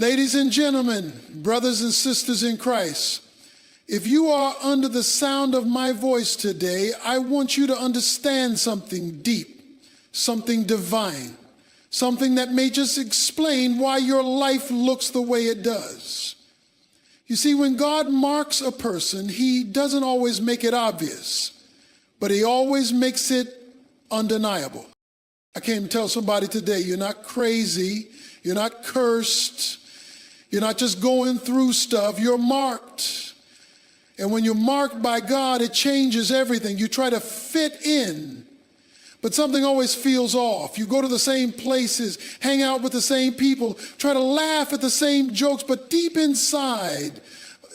Ladies and gentlemen, brothers and sisters in Christ, if you are under the sound of my voice today, I want you to understand something deep, something divine, something that may just explain why your life looks the way it does. You see, when God marks a person, he doesn't always make it obvious, but he always makes it undeniable. I came to tell somebody today, you're not crazy, you're not cursed, you're not just going through stuff, you're marked. And when you're marked by God, it changes everything. You try to fit in, but something always feels off. You go to the same places, hang out with the same people, try to laugh at the same jokes, but deep inside,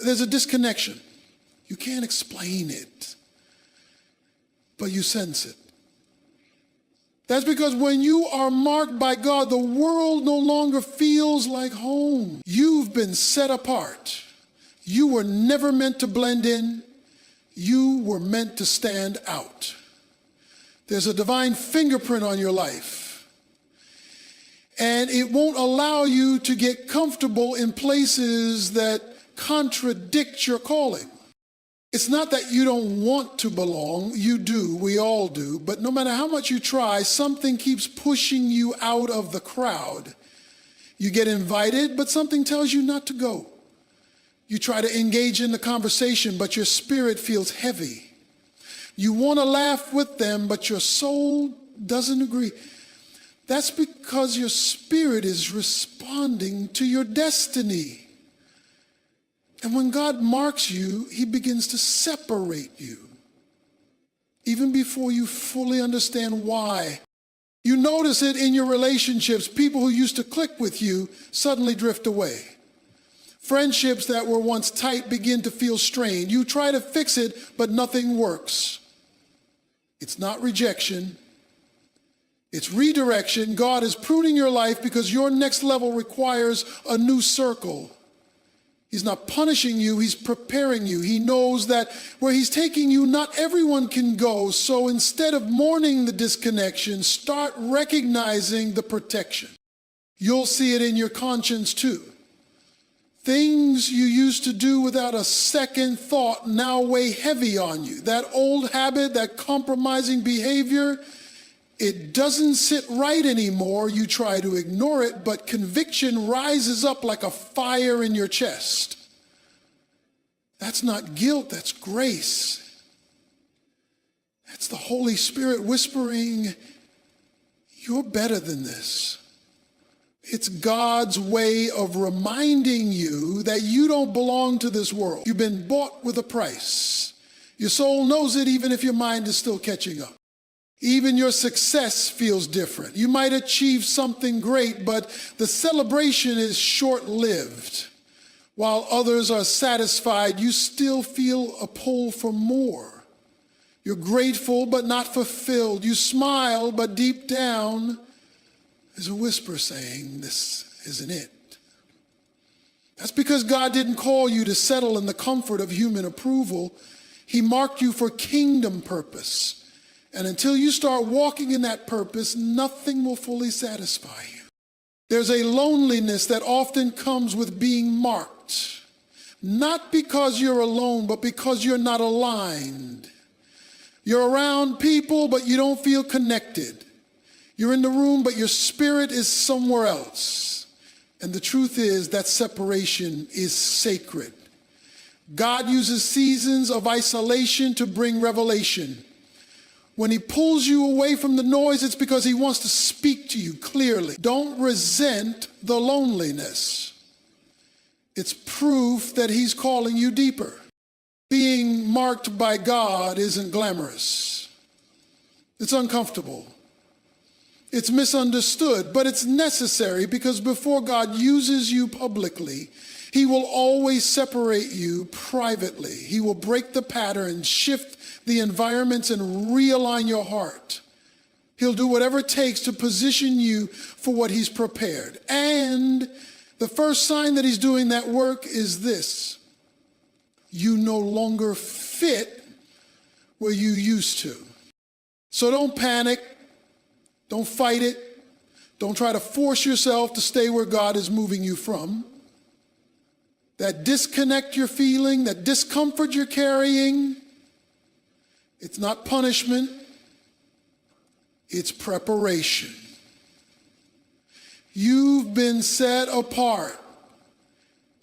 there's a disconnection. You can't explain it, but you sense it. That's because when you are marked by God, the world no longer feels like home. You've been set apart. You were never meant to blend in. You were meant to stand out. There's a divine fingerprint on your life. And it won't allow you to get comfortable in places that contradict your calling. It's not that you don't want to belong. You do. We all do. But no matter how much you try, something keeps pushing you out of the crowd. You get invited, but something tells you not to go. You try to engage in the conversation, but your spirit feels heavy. You want to laugh with them, but your soul doesn't agree. That's because your spirit is responding to your destiny. And when God marks you, he begins to separate you, even before you fully understand why. You notice it in your relationships. People who used to click with you suddenly drift away. Friendships that were once tight begin to feel strained. You try to fix it, but nothing works. It's not rejection. It's redirection. God is pruning your life because your next level requires a new circle. He's not punishing you, he's preparing you. He knows that where he's taking you, not everyone can go. So instead of mourning the disconnection, start recognizing the protection. You'll see it in your conscience too. Things you used to do without a second thought now weigh heavy on you. That old habit, that compromising behavior, it doesn't sit right anymore. You try to ignore it, but conviction rises up like a fire in your chest. That's not guilt, that's grace. That's the Holy Spirit whispering, you're better than this. It's God's way of reminding you that you don't belong to this world. You've been bought with a price. Your soul knows it even if your mind is still catching up. Even your success feels different. You might achieve something great, but the celebration is short-lived. While others are satisfied, you still feel a pull for more. You're grateful, but not fulfilled. You smile, but deep down, there's a whisper saying, this isn't it. That's because God didn't call you to settle in the comfort of human approval. He marked you for kingdom purpose. And until you start walking in that purpose, nothing will fully satisfy you. There's a loneliness that often comes with being marked, not because you're alone, but because you're not aligned. You're around people, but you don't feel connected. You're in the room, but your spirit is somewhere else. And the truth is that separation is sacred. God uses seasons of isolation to bring revelation. When he pulls you away from the noise, it's because he wants to speak to you clearly. Don't resent the loneliness. It's proof that he's calling you deeper. Being marked by God isn't glamorous. It's uncomfortable. It's misunderstood, but it's necessary because before God uses you publicly, he will always separate you privately. He will break the pattern, shift the environments, and realign your heart. He'll do whatever it takes to position you for what he's prepared. And the first sign that he's doing that work is this: you no longer fit where you used to. So don't panic. Don't fight it. Don't try to force yourself to stay where God is moving you from. that disconnect you're feeling, that discomfort you're carrying, it's not punishment, it's preparation. You've been set apart.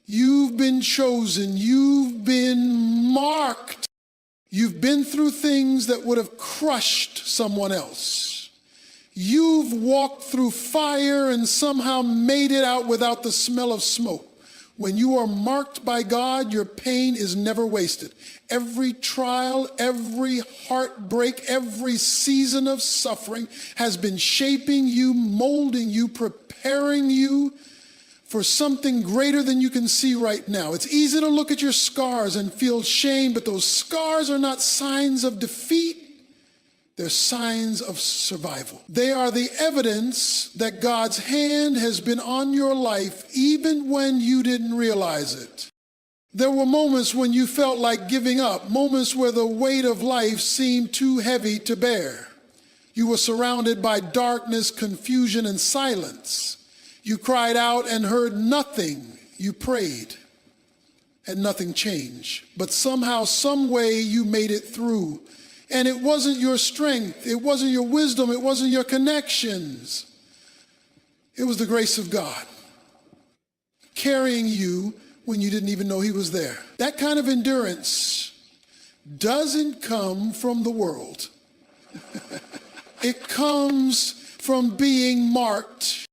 You've been chosen. You've been marked. You've been through things that would have crushed someone else. You've walked through fire and somehow made it out without the smell of smoke. When you are marked by God, your pain is never wasted. Every trial, every heartbreak, every season of suffering has been shaping you, molding you, preparing you for something greater than you can see right now. It's easy to look at your scars and feel shame, but those scars are not signs of defeat. They're signs of survival. They are the evidence that God's hand has been on your life even when you didn't realize it. There were moments when you felt like giving up, moments where the weight of life seemed too heavy to bear. You were surrounded by darkness, confusion, and silence. You cried out and heard nothing. You prayed and nothing changed. But somehow, some way, you made it through. And it wasn't your strength, it wasn't your wisdom, it wasn't your connections. It was the grace of God carrying you when you didn't even know he was there. That kind of endurance doesn't come from the world. It comes from being marked.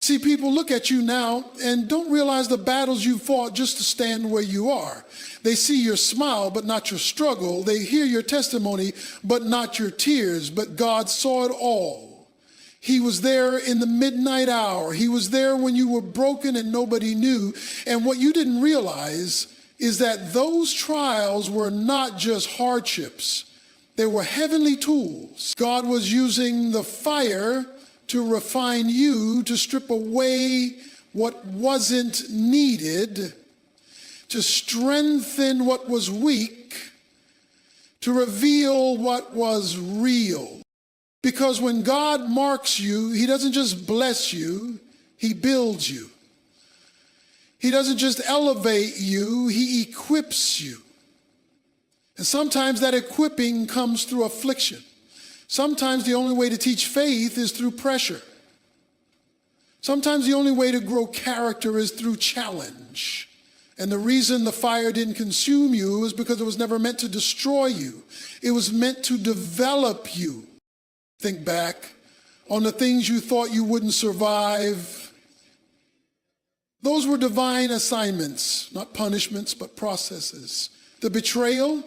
See, people look at you now and don't realize the battles you fought just to stand where you are. They see your smile, but not your struggle. They hear your testimony, but not your tears. But God saw it all. He was there in the midnight hour. He was there when you were broken and nobody knew. And what you didn't realize is that those trials were not just hardships. They were heavenly tools. God was using the fire to refine you, to strip away what wasn't needed, to strengthen what was weak, to reveal what was real. Because when God marks you, he doesn't just bless you, he builds you. He doesn't just elevate you, he equips you. And sometimes that equipping comes through affliction. Sometimes the only way to teach faith is through pressure. Sometimes the only way to grow character is through challenge. And the reason the fire didn't consume you is because it was never meant to destroy you. It was meant to develop you. Think back on the things you thought you wouldn't survive. Those were divine assignments, not punishments, but processes. The betrayal,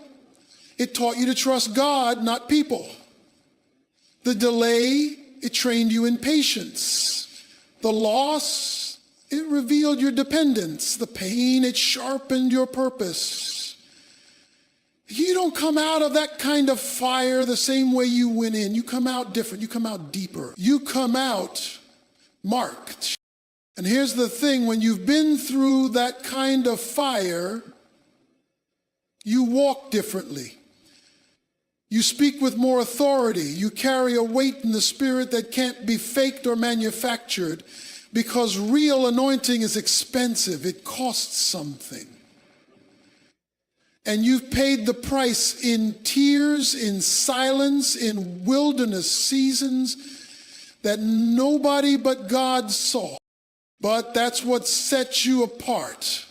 it taught you to trust God, not people. The delay, it trained you in patience. The loss, it revealed your dependence. The pain, it sharpened your purpose. You don't come out of that kind of fire the same way you went in. You come out different. You come out deeper. You come out marked. And here's the thing, when you've been through that kind of fire, you walk differently. You speak with more authority. You carry a weight in the spirit that can't be faked or manufactured, because real anointing is expensive. It costs something. And you've paid the price in tears, in silence, in wilderness seasons that nobody but God saw. But that's what sets you apart.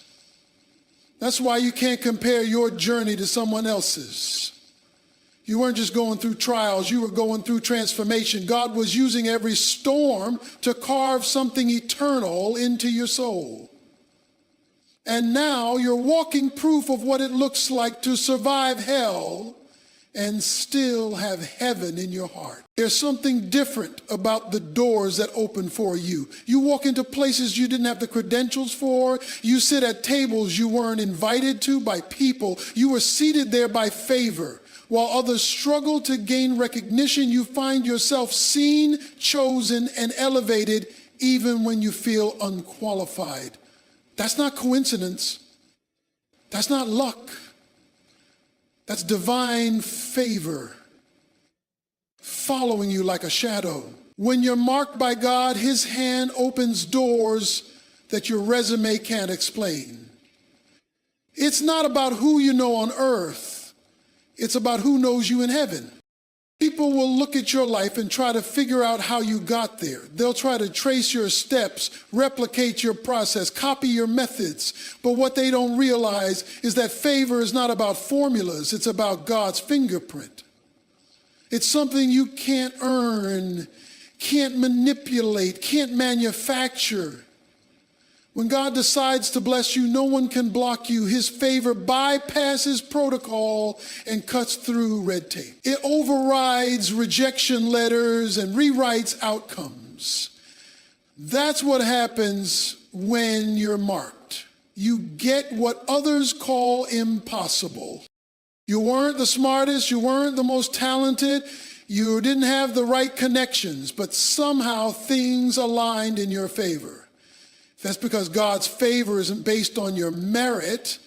That's why you can't compare your journey to someone else's. You weren't just going through trials, you were going through transformation. God was using every storm to carve something eternal into your soul. And now you're walking proof of what it looks like to survive hell and still have heaven in your heart. There's something different about the doors that open for you. You walk into places you didn't have the credentials for. You sit at tables you weren't invited to by people. You were seated there by favor. While others struggle to gain recognition, you find yourself seen, chosen, and elevated even when you feel unqualified. That's not coincidence. That's not luck. That's divine favor following you like a shadow. When you're marked by God, his hand opens doors that your resume can't explain. It's not about who you know on earth. It's about who knows you in heaven. People will look at your life and try to figure out how you got there. They'll try to trace your steps, replicate your process, copy your methods. But what they don't realize is that favor is not about formulas. It's about God's fingerprint. It's something you can't earn, can't manipulate, can't manufacture. When God decides to bless you, no one can block you. His favor bypasses protocol and cuts through red tape. It overrides rejection letters and rewrites outcomes. That's what happens when you're marked. You get what others call impossible. You weren't the smartest, you weren't the most talented, you didn't have the right connections, but somehow things aligned in your favor. That's because God's favor isn't based on your merit,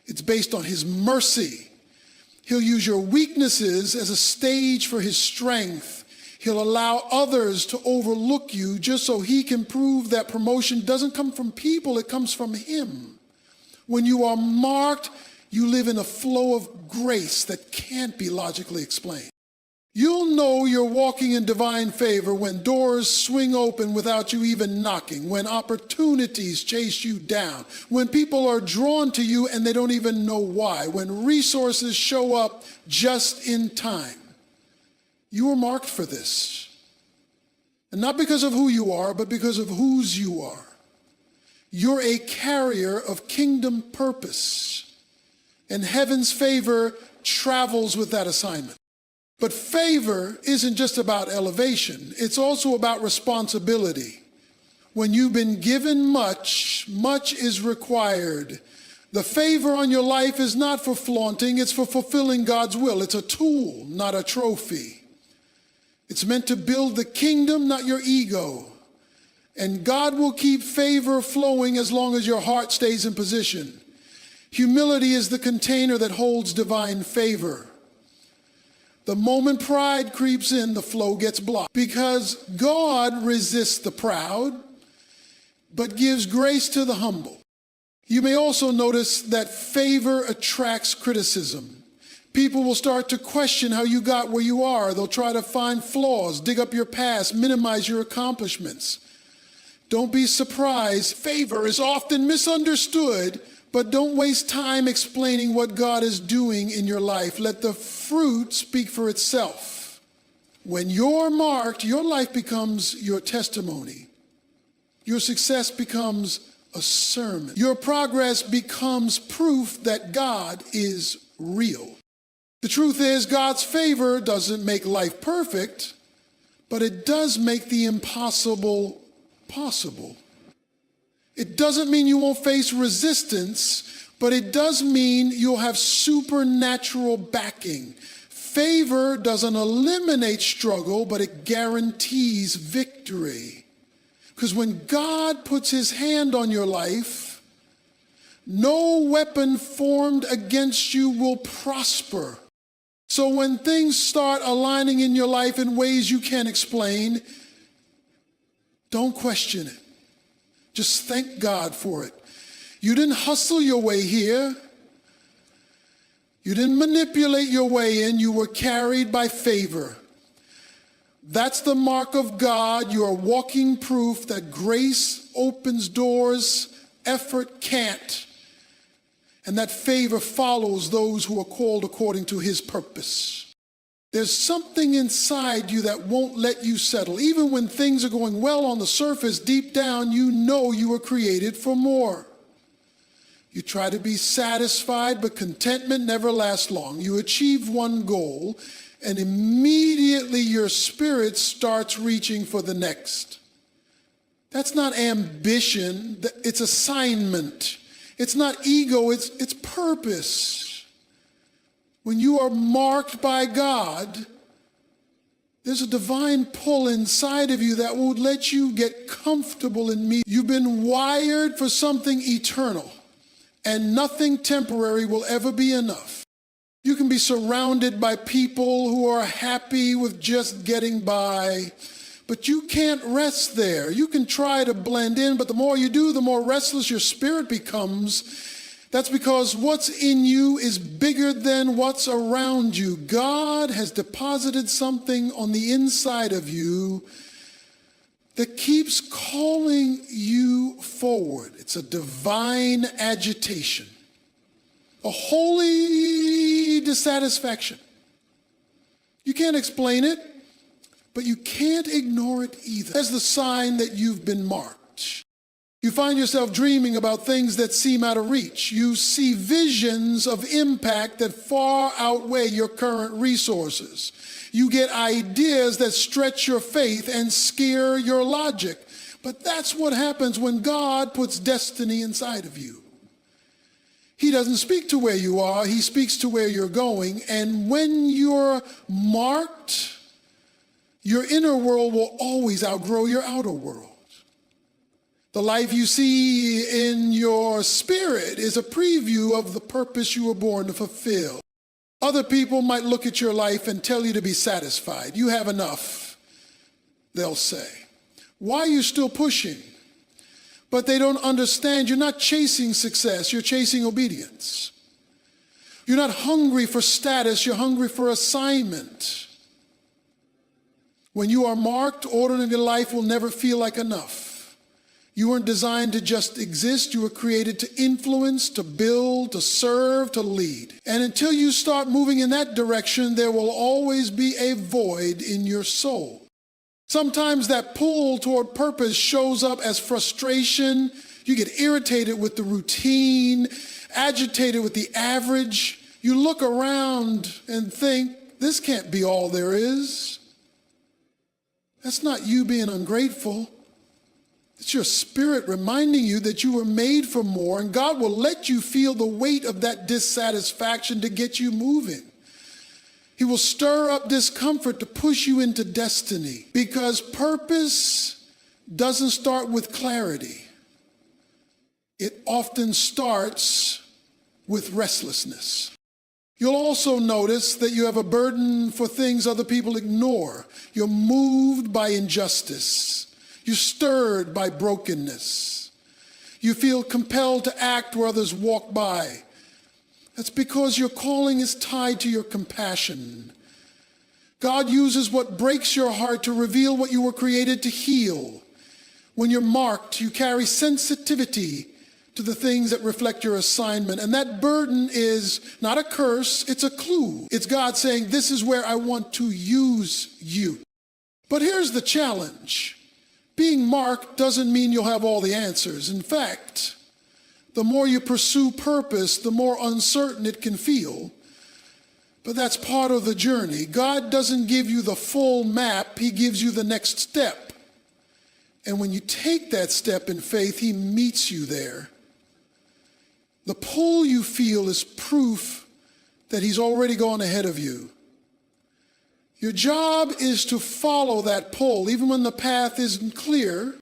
it's based on his mercy. He'll use your weaknesses as a stage for his strength. He'll allow others to overlook you just so he can prove that promotion doesn't come from people, it comes from him. When you are marked, you live in a flow of grace that can't be logically explained. You'll know you're walking in divine favor when doors swing open without you even knocking, when opportunities chase you down, when people are drawn to you and they don't even know why, when resources show up just in time. You were marked for this. And not because of who you are, but because of whose you are. You're a carrier of kingdom purpose, and heaven's favor travels with that assignment. But favor isn't just about elevation. It's also about responsibility. When you've been given much, much is required. The favor on your life is not for flaunting, it's for fulfilling God's will. It's a tool, not a trophy. It's meant to build the kingdom, not your ego. And God will keep favor flowing as long as your heart stays in position. Humility is the container that holds divine favor. The moment pride creeps in, the flow gets blocked. Because God resists the proud, but gives grace to the humble. You may also notice that favor attracts criticism. People will start to question how you got where you are. They'll try to find flaws, dig up your past, minimize your accomplishments. Don't be surprised. Favor is often misunderstood, but don't waste time explaining what God is doing in your life. Let the fruit speak for itself. When you're marked, your life becomes your testimony. Your success becomes a sermon. Your progress becomes proof that God is real. The truth is, God's favor doesn't make life perfect, but it does make the impossible possible. It doesn't mean you won't face resistance, but it does mean you'll have supernatural backing. Favor doesn't eliminate struggle, but it guarantees victory. Because when God puts his hand on your life, no weapon formed against you will prosper. So when things start aligning in your life in ways you can't explain, don't question it. Just thank God for it. You didn't hustle your way here. You didn't manipulate your way in. You were carried by favor. That's the mark of God. You are walking proof that grace opens doors effort can't. And that favor follows those who are called according to his purpose. There's something inside you that won't let you settle. Even when things are going well on the surface, deep down, you know you were created for more. You try to be satisfied, but contentment never lasts long. You achieve one goal, and immediately your spirit starts reaching for the next. That's not ambition, it's assignment. It's not ego, it's purpose. When you are marked by God, there's a divine pull inside of you that won't let you get comfortable in me. You've been wired for something eternal, and nothing temporary will ever be enough. You can be surrounded by people who are happy with just getting by, but you can't rest there. You can try to blend in, but the more you do, the more restless your spirit becomes, That's because what's in you is bigger than what's around you. God has deposited something on the inside of you that keeps calling you forward. It's a divine agitation, a holy dissatisfaction. You can't explain it, but you can't ignore it either. That's the sign that you've been marked. You find yourself dreaming about things that seem out of reach. You see visions of impact that far outweigh your current resources. You get ideas that stretch your faith and scare your logic. But that's what happens when God puts destiny inside of you. He doesn't speak to where you are, he speaks to where you're going. And when you're marked, your inner world will always outgrow your outer world. The life you see in your spirit is a preview of the purpose you were born to fulfill. Other people might look at your life and tell you to be satisfied. You have enough, they'll say. Why are you still pushing? But they don't understand you're not chasing success, you're chasing obedience. You're not hungry for status, you're hungry for assignment. When you are marked, ordinary life will never feel like enough. You weren't designed to just exist. You were created to influence, to build, to serve, to lead. And until you start moving in that direction, there will always be a void in your soul. Sometimes that pull toward purpose shows up as frustration. You get irritated with the routine, agitated with the average. You look around and think, this can't be all there is. That's not you being ungrateful. It's your spirit reminding you that you were made for more, and God will let you feel the weight of that dissatisfaction to get you moving. He will stir up discomfort to push you into destiny, because purpose doesn't start with clarity. It often starts with restlessness. You'll also notice that you have a burden for things other people ignore. You're moved by injustice. You're stirred by brokenness. You feel compelled to act where others walk by. That's because your calling is tied to your compassion. God uses what breaks your heart to reveal what you were created to heal. When you're marked, you carry sensitivity to the things that reflect your assignment. And that burden is not a curse, it's a clue. It's God saying, this is where I want to use you. But here's the challenge. Being marked doesn't mean you'll have all the answers. In fact, the more you pursue purpose, the more uncertain it can feel. But that's part of the journey. God doesn't give you the full map, he gives you the next step. And when you take that step in faith, he meets you there. The pull you feel is proof that he's already gone ahead of you. Your job is to follow that pull, even when the path isn't clear.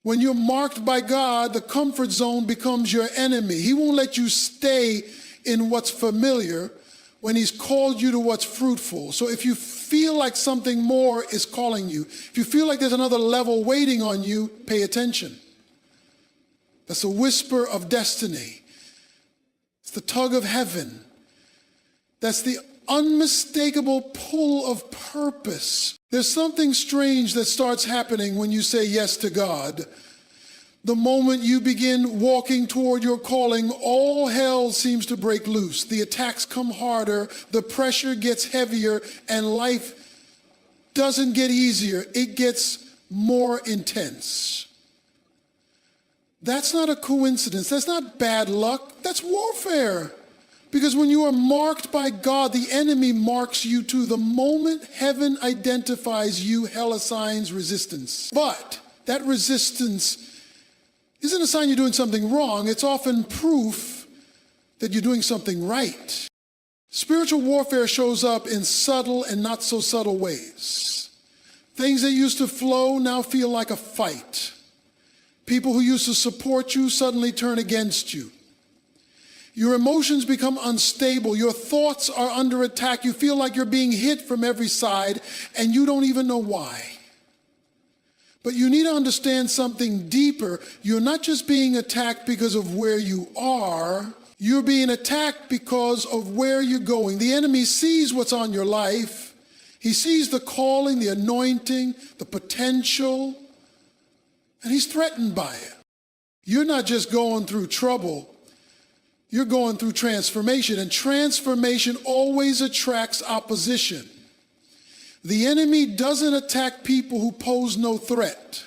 When you're marked by God, the comfort zone becomes your enemy. He won't let you stay in what's familiar when he's called you to what's fruitful. So if you feel like something more is calling you, if you feel like there's another level waiting on you, pay attention. That's a whisper of destiny. It's the tug of heaven. That's the unmistakable pull of purpose. There's something strange that starts happening when you say yes to God. The moment you begin walking toward your calling, all hell seems to break loose. The attacks come harder, the pressure gets heavier, and life doesn't get easier. It gets more intense. That's not a coincidence. That's not bad luck. That's warfare. Because when you are marked by God, the enemy marks you too. The moment heaven identifies you, hell assigns resistance. But that resistance isn't a sign you're doing something wrong. It's often proof that you're doing something right. Spiritual warfare shows up in subtle and not so subtle ways. Things that used to flow now feel like a fight. People who used to support you suddenly turn against you. Your emotions become unstable. Your thoughts are under attack. You feel like you're being hit from every side, and you don't even know why. But you need to understand something deeper. You're not just being attacked because of where you are. You're being attacked because of where you're going. The enemy sees what's on your life. He sees the calling, the anointing, the potential, and he's threatened by it. You're not just going through trouble. You're going through transformation, and transformation always attracts opposition. The enemy doesn't attack people who pose no threat.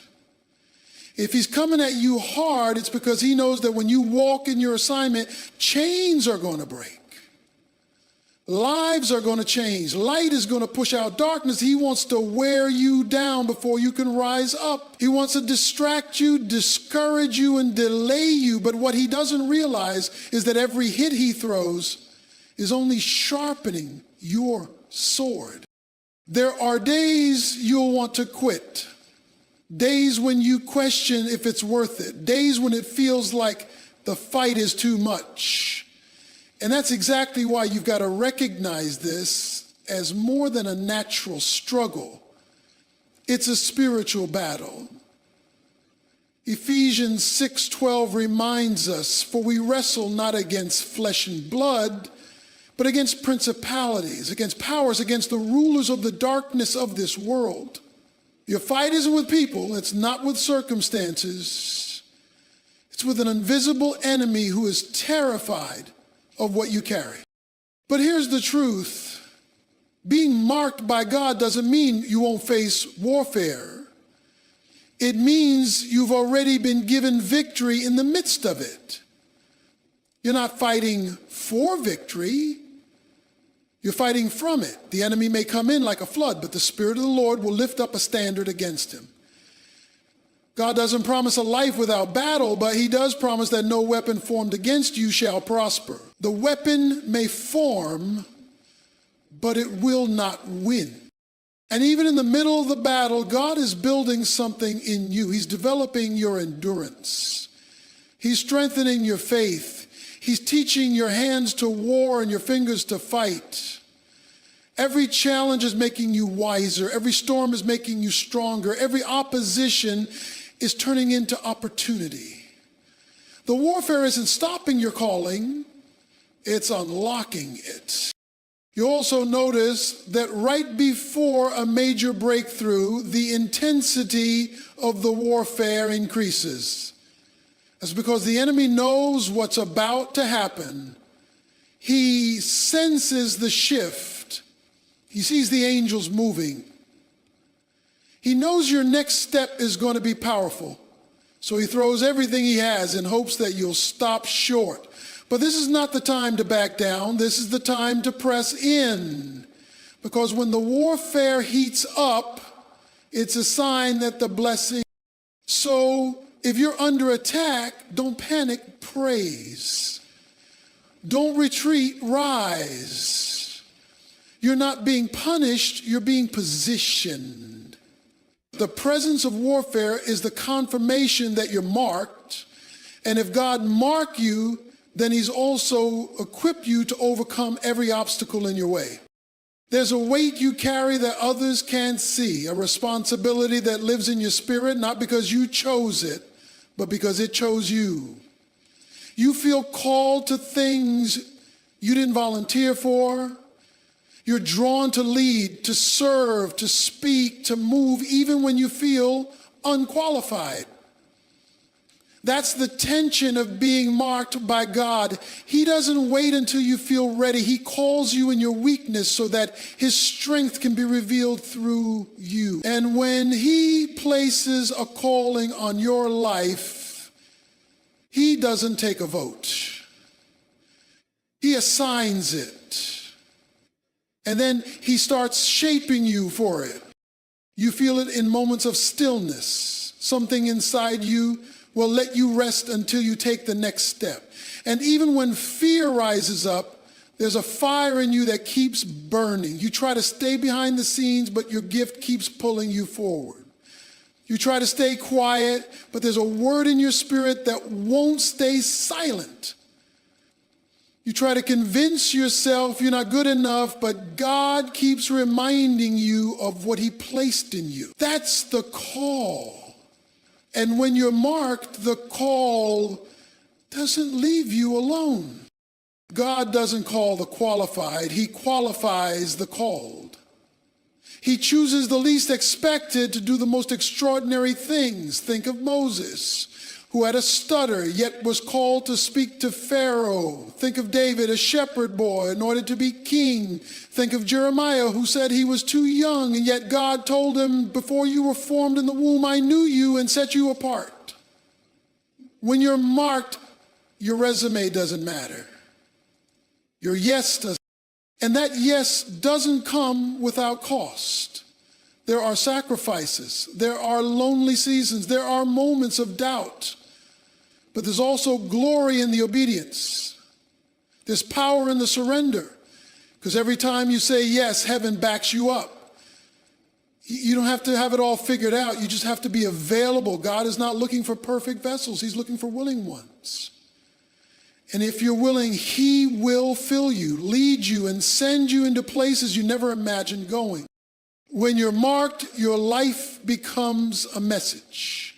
If he's coming at you hard, it's because he knows that when you walk in your assignment, chains are going to break. Lives are going to change. Light is going to push out darkness. He wants to wear you down before you can rise up. He wants to distract you, discourage you, and delay you. But what he doesn't realize is that every hit he throws is only sharpening your sword. There are days you'll want to quit. Days when you question if it's worth it. Days when it feels like the fight is too much. And that's exactly why you've got to recognize this as more than a natural struggle. It's a spiritual battle. Ephesians 6:12 reminds us, for we wrestle not against flesh and blood, but against principalities, against powers, against the rulers of the darkness of this world. Your fight isn't with people, it's not with circumstances. It's with an invisible enemy who is terrified of what you carry. But here's the truth. Being marked by God doesn't mean you won't face warfare. It means you've already been given victory in the midst of it. You're not fighting for victory. You're fighting from it. The enemy may come in like a flood, but the Spirit of the Lord will lift up a standard against him. God doesn't promise a life without battle, but he does promise that no weapon formed against you shall prosper. The weapon may form, but it will not win. And even in the middle of the battle, God is building something in you. He's developing your endurance. He's strengthening your faith. He's teaching your hands to war and your fingers to fight. Every challenge is making you wiser. Every storm is making you stronger. Every opposition is turning into opportunity. The warfare isn't stopping your calling, it's unlocking it. You also notice that right before a major breakthrough, the intensity of the warfare increases. That's because the enemy knows what's about to happen. He senses the shift. He sees the angels moving. He knows your next step is going to be powerful. So he throws everything he has in hopes that you'll stop short. But this is not the time to back down. This is the time to press in. Because when the warfare heats up, it's a sign that the blessing. So if you're under attack, don't panic, praise. Don't retreat, rise. You're not being punished, you're being positioned. The presence of warfare is the confirmation that you're marked. And if God marked you, then he's also equipped you to overcome every obstacle in your way. There's a weight you carry that others can't see, a responsibility that lives in your spirit, not because you chose it, but because it chose you. You feel called to things you didn't volunteer for. You're drawn to lead, to serve, to speak, to move, even when you feel unqualified. That's the tension of being marked by God. He doesn't wait until you feel ready. He calls you in your weakness so that his strength can be revealed through you. And when he places a calling on your life, he doesn't take a vote. He assigns it. And then he starts shaping you for it. You feel it in moments of stillness. Something inside you will let you rest until you take the next step. And even when fear rises up, there's a fire in you that keeps burning. You try to stay behind the scenes, but your gift keeps pulling you forward. You try to stay quiet, but there's a word in your spirit that won't stay silent. You try to convince yourself you're not good enough, but God keeps reminding you of what he placed in you. That's the call. And when you're marked, the call doesn't leave you alone. God doesn't call the qualified, he qualifies the called. He chooses the least expected to do the most extraordinary things. Think of Moses, who had a stutter, yet was called to speak to Pharaoh. Think of David, a shepherd boy, anointed to be king. Think of Jeremiah, who said he was too young, and yet God told him, before you were formed in the womb, I knew you and set you apart. When you're marked, your resume doesn't matter. Your yes doesn't. And that yes doesn't come without cost. There are sacrifices. There are lonely seasons. There are moments of doubt. But there's also glory in the obedience. There's power in the surrender. Because every time you say yes, heaven backs you up. You don't have to have it all figured out. You just have to be available. God is not looking for perfect vessels. He's looking for willing ones. And if you're willing, he will fill you, lead you, and send you into places you never imagined going. When you're marked, your life becomes a message.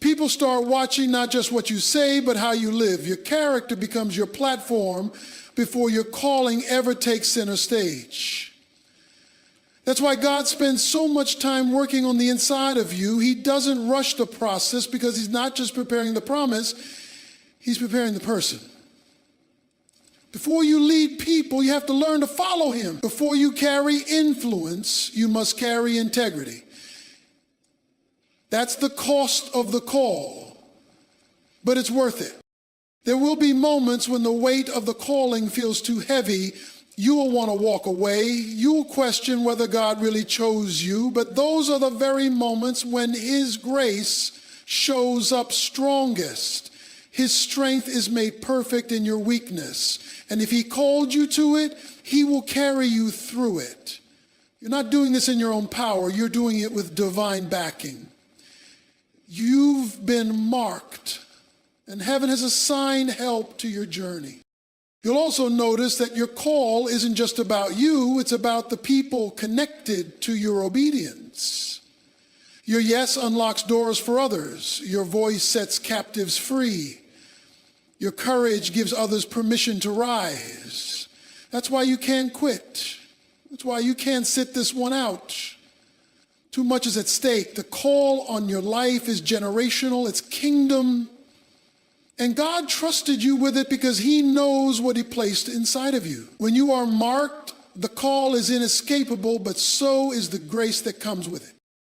People start watching not just what you say, but how you live. Your character becomes your platform before your calling ever takes center stage. That's why God spends so much time working on the inside of you. He doesn't rush the process because he's not just preparing the promise, he's preparing the person. Before you lead people, you have to learn to follow him. Before you carry influence, you must carry integrity. That's the cost of the call, but it's worth it. There will be moments when the weight of the calling feels too heavy. You will want to walk away. You will question whether God really chose you, but those are the very moments when his grace shows up strongest. His strength is made perfect in your weakness. And if he called you to it, he will carry you through it. You're not doing this in your own power. You're doing it with divine backing. You've been marked, and heaven has assigned help to your journey. You'll also notice that your call isn't just about you. It's about the people connected to your obedience. Your yes unlocks doors for others. Your voice sets captives free. Your courage gives others permission to rise. That's why you can't quit. That's why you can't sit this one out. Too much is at stake. The call on your life is generational. It's kingdom. And God trusted you with it because he knows what he placed inside of you. When you are marked, the call is inescapable, but so is the grace that comes with it.